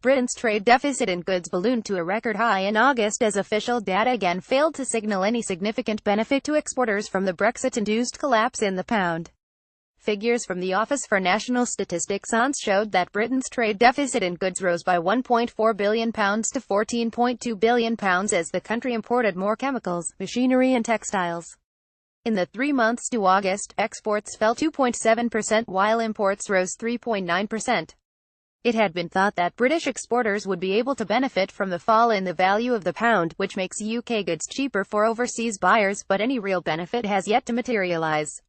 Britain's trade deficit in goods ballooned to a record high in August as official data again failed to signal any significant benefit to exporters from the Brexit-induced collapse in the pound. Figures from the Office for National Statistics (ONS) showed that Britain's trade deficit in goods rose by £1.4 billion to £14.2 billion as the country imported more chemicals, machinery and textiles. In the 3 months to August, exports fell 2.7% while imports rose 3.9%. It had been thought that British exporters would be able to benefit from the fall in the value of the pound, which makes UK goods cheaper for overseas buyers, but any real benefit has yet to materialise.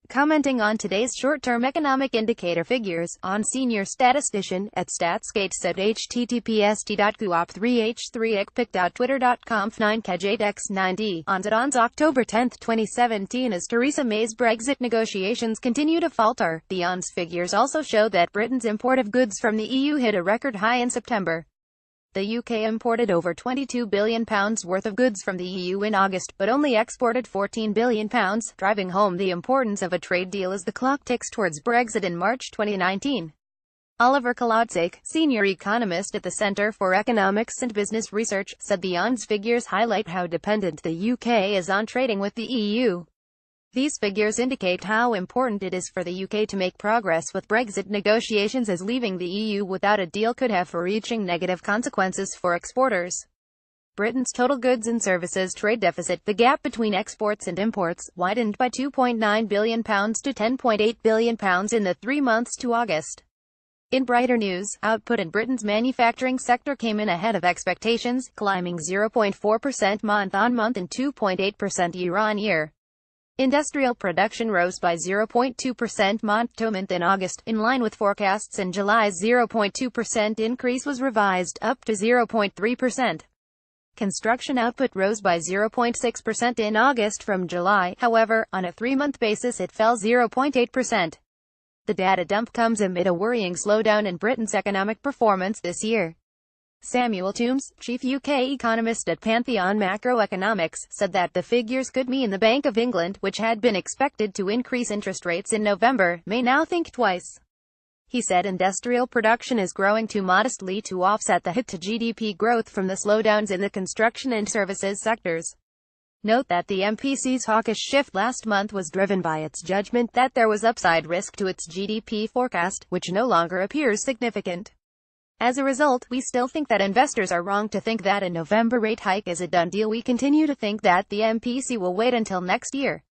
Commenting on today's short-term economic indicator figures, ON senior statistician at StatsGate said https://coop3h3icpic.twitter.com/9kj9d ON's October 10, 2017. As Theresa May's Brexit negotiations continue to falter, the ONS figures also show that Britain's import of goods from the EU hit a record high in September. The UK imported over £22 billion worth of goods from the EU in August, but only exported £14 billion, driving home the importance of a trade deal as the clock ticks towards Brexit in March 2019. Oliver Kolodziej, senior economist at the Centre for Economics and Business Research, said the ONS figures highlight how dependent the UK is on trading with the EU. These figures indicate how important it is for the UK to make progress with Brexit negotiations, as leaving the EU without a deal could have far-reaching negative consequences for exporters. Britain's total goods and services trade deficit, the gap between exports and imports, widened by £2.9 billion to £10.8 billion in the 3 months to August. In brighter news, output in Britain's manufacturing sector came in ahead of expectations, climbing 0.4% month-on-month and 2.8% year-on-year. Industrial production rose by 0.2% month-to-month in August, in line with forecasts, and July's 0.2% increase was revised up to 0.3%. Construction output rose by 0.6% in August from July, however, on a 3-month basis it fell 0.8%. The data dump comes amid a worrying slowdown in Britain's economic performance this year. Samuel Toombs, chief UK economist at Pantheon Macroeconomics, said that the figures could mean the Bank of England, which had been expected to increase interest rates in November, may now think twice. He said industrial production is growing too modestly to offset the hit to GDP growth from the slowdowns in the construction and services sectors. Note that the MPC's hawkish shift last month was driven by its judgment that there was upside risk to its GDP forecast, which no longer appears significant. As a result, we still think that investors are wrong to think that a November rate hike is a done deal. We continue to think that the MPC will wait until next year.